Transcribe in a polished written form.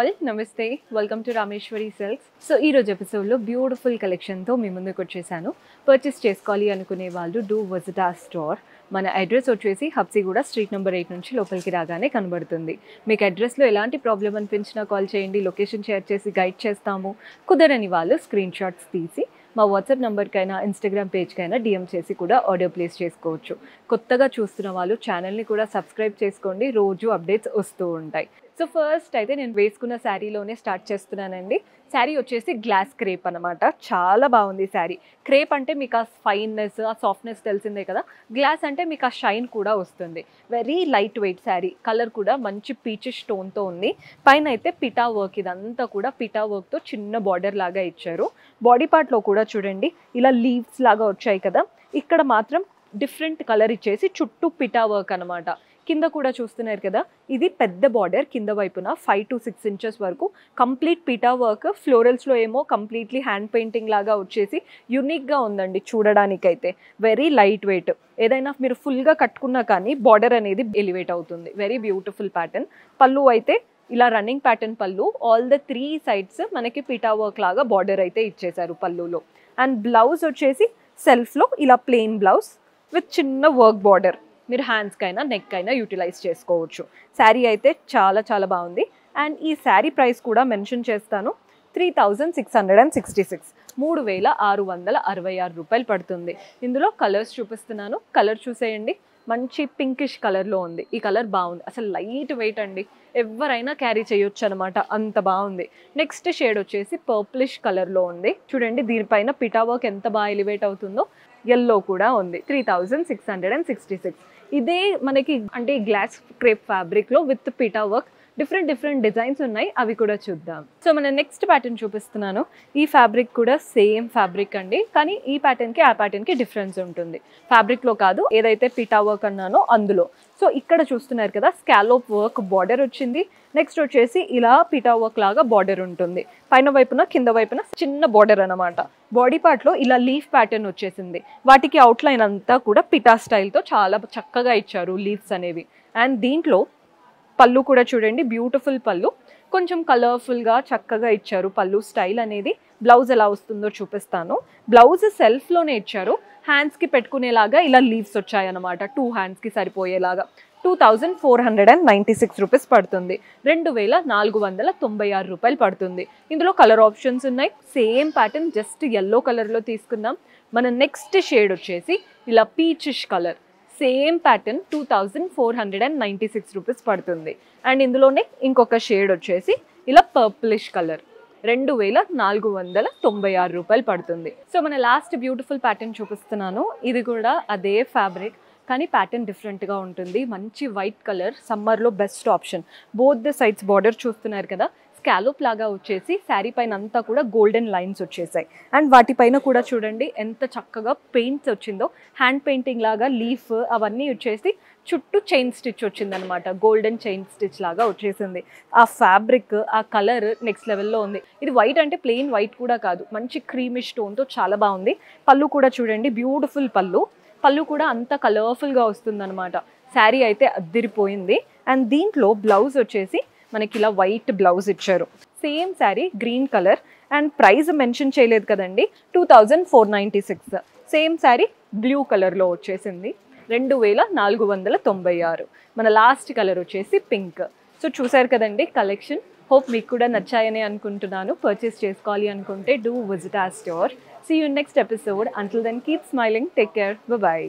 all, Namaste. Welcome to Rameshwari Silks. So ee roju episode lo beautiful collection tho mee munduku vachesanu. Purchase cheskovali anukune vallu do visit our store. మన address వచ్చేసి Habsiguda street number 8 నుంచి లోపలికి రాగానే కనబడుతుంది. మీకు అడ్రస్లో ఎలాంటి problem అనిపించినా కాల్ చేయండి, లొకేషన్ షేర్ చేసి గైడ్ చేస్తాము. కుదరని వాళ్ళు స్క్రీన్ షాట్స్ తీసి మా వాట్సాప్ నెంబర్కైనా ఇన్స్టాగ్రామ్ పేజ్కైనా డిఎం చేసి కూడా ఆర్డర్ ప్లేస్ చేసుకోవచ్చు. కొత్తగా చూస్తున్న వాళ్ళు ఛానల్ని కూడా సబ్స్క్రైబ్ చేసుకోండి, రోజు అప్డేట్స్ వస్తూ ఉంటాయి. సో ఫస్ట్ అయితే నేను వేసుకున్న శారీలోనే స్టార్ట్ చేస్తున్నానండి. శారీ వచ్చేసి గ్లాస్ క్రేప్ అనమాట. చాలా బాగుంది శారీ. క్రేప్ అంటే మీకు ఆ ఫైన్నెస్, ఆ సాఫ్ట్నెస్ తెలిసిందే కదా. గ్లాస్ అంటే మీకు ఆ షైన్ కూడా వస్తుంది. Very light weight sari. Colour కూడా మంచి పీచిష్ టోన్తో ఉంది. పైన అయితే పిటా వర్క్, ఇదంతా కూడా పిటా వర్క్తో చిన్న బార్డర్ లాగా ఇచ్చారు. బాడీ పార్ట్లో కూడా చూడండి ఇలా లీవ్స్ లాగా వచ్చాయి కదా. ఇక్కడ మాత్రం డిఫరెంట్ కలర్ ఇచ్చేసి చుట్టూ పిటా వర్క్ అనమాట. కింద కూడా చూస్తున్నారు కదా, ఇది పెద్ద బార్డర్. కింద వైపున 5 to 6 inches వరకు కంప్లీట్ పిటా వర్క్. ఫ్లోరల్స్లో ఏమో కంప్లీట్లీ హ్యాండ్ పెయింటింగ్ లాగా వచ్చేసి యూనిక్గా ఉందండి చూడడానికైతే. Very light weight. ఏదైనా మీరు ఫుల్గా కట్టుకున్నా కానీ బార్డర్ అనేది ఎలివేట్ అవుతుంది. Very beautiful pattern. పళ్ళు అయితే ఇలా రన్నింగ్ ప్యాటర్న్ పళ్ళు. ఆల్ ద 3 sides మనకి పిటా వర్క్ లాగా బార్డర్ అయితే ఇచ్చేసారు పళ్ళులో. అండ్ బ్లౌజ్ వచ్చేసి సెల్ఫ్లో ఇలా ప్లెయిన్ బ్లౌజ్ విత్ చిన్న వర్క్ బార్డర్. మీరు హ్యాండ్స్కైనా నెక్కైనా యూటిలైజ్ చేసుకోవచ్చు. శారీ అయితే చాలా చాలా బాగుంది. అండ్ ఈ శారీ ప్రైస్ కూడా మెన్షన్ చేస్తాను. 3666, 3666 రూపాయలు పడుతుంది. ఇందులో కలర్స్ చూపిస్తున్నాను, కలర్ చూసేయండి. మంచి పింకిష్ కలర్లో ఉంది. ఈ కలర్ బాగుంది, అసలు లైట్ వెయిట్ అండి, ఎవరైనా క్యారీ చేయొచ్చు అనమాట, అంత బాగుంది. నెక్స్ట్ షేడ్ వచ్చేసి పర్పులిష్ కలర్లో ఉంది. చూడండి దీనిపైన పిటా వర్క్ ఎంత బాగా ఎలివేట్ అవుతుందో. ఎల్లో కూడా ఉంది. 3666. ఇదే మనకి అంటే గ్లాస్ క్రేప్ ఫ్యాబ్రిక్లో విత్ పిటా వర్క్ డిఫరెంట్ డిజైన్స్ ఉన్నాయి, అవి కూడా చూద్దాం. సో మన నెక్స్ట్ ప్యాటర్న్ చూపిస్తున్నాను. ఈ ఫ్యాబ్రిక్ కూడా సేమ్ ఫ్యాబ్రిక్ అండి, కానీ ఈ ప్యాటర్న్కి ఆ ప్యాటర్న్కి డిఫరెన్స్ ఉంటుంది. ఫ్యాబ్రిక్లో కాదు, ఏదైతే పిటా వర్క్ అన్నానో అందులో. సో ఇక్కడ చూస్తున్నారు కదా, స్కాలోప్ వర్క్ బార్డర్ వచ్చింది. నెక్స్ట్ వచ్చేసి ఇలా పిటా వర్క్ లాగా బార్డర్ ఉంటుంది. పైన వైపున కింద వైపున చిన్న బార్డర్ అనమాట. బాడీ పార్ట్లో ఇలా లీఫ్ ప్యాటర్న్ వచ్చేసింది. వాటికి అవుట్లైన్ అంతా కూడా పిటా స్టైల్తో చాలా చక్కగా ఇచ్చారు లీవ్స్ అనేవి. అండ్ దీంట్లో పళ్ళు కూడా చూడండి, బ్యూటిఫుల్ పళ్ళు. కొంచెం కలర్ఫుల్గా చక్కగా ఇచ్చారు పళ్ళు స్టైల్ అనేది. బ్లౌజ్ ఎలా వస్తుందో చూపిస్తాను. బ్లౌజ్ సెల్ఫ్లోనే ఇచ్చారు. హ్యాండ్స్కి పెట్టుకునేలాగా ఇలా లీవ్స్ వచ్చాయన్నమాట, 2 handsకి సరిపోయేలాగా. 2496 రూపీస్ పడుతుంది. 2496 రూపాయలు పడుతుంది. ఇందులో కలర్ ఆప్షన్స్ ఉన్నాయి. సేమ్ ప్యాటర్న్ జస్ట్ ఎల్లో కలర్లో తీసుకుందాం. మన నెక్స్ట్ షేడ్ వచ్చేసి ఇలా peachish colour. Same pattern 2496 rupees పడుతుంది. అండ్ ఇందులోనే ఇంకొక షేడ్ వచ్చేసి ఇలా పర్పులిష్ కలర్. 2496 రూపాయలు పడుతుంది. సో మన లాస్ట్ బ్యూటిఫుల్ ప్యాటర్న్ చూపిస్తున్నాను. ఇది కూడా అదే ఫ్యాబ్రిక్, కానీ ప్యాటర్న్ డిఫరెంట్గా ఉంటుంది. మంచి వైట్ కలర్, సమ్మర్లో best option. Both the sides border చూస్తున్నారు కదా, స్కాలోప్ లాగా వచ్చేసి శారీ పైన అంతా కూడా గోల్డెన్ లైన్స్ వచ్చేసాయి. అండ్ వాటిపైన కూడా చూడండి ఎంత చక్కగా పెయింట్స్ వచ్చిందో. హ్యాండ్ పెయింటింగ్ లాగా లీఫ్ అవన్నీ వచ్చేసి చుట్టూ చైన్ స్టిచ్ వచ్చిందనమాట. గోల్డెన్ చైన్ స్టిచ్ లాగా వచ్చేసింది. ఆ ఫ్యాబ్రిక్, ఆ కలర్ నెక్స్ట్ లెవెల్లో ఉంది. ఇది వైట్ అంటే ప్లెయిన్ వైట్ కూడా కాదు, మంచి క్రీమిష్ టోన్తో చాలా బాగుంది. పళ్ళు కూడా చూడండి, బ్యూటిఫుల్ పళ్ళు. పళ్ళు కూడా అంత కలర్ఫుల్గా వస్తుందన్నమాట. శారీ అయితే అద్దిరిపోయింది. అండ్ దీంట్లో బ్లౌజ్ వచ్చేసి మనకి ఇలా వైట్ బ్లౌజ్ ఇచ్చారు. Same sari green colour. And price mention చేయలేదు కదండి, 2496. సేమ్ శారీ బ్లూ కలర్లో వచ్చేసింది. 2496. మన లాస్ట్ కలర్ వచ్చేసి పింక్. సో చూసారు కదండి కలెక్షన్. హోప్ మీకు కూడా నచ్చాయని అనుకుంటున్నాను. పర్చేస్ చేసుకోవాలి అనుకుంటే do visit our store. See you in next episode. Until then, keep smiling. Take care. Bye-bye.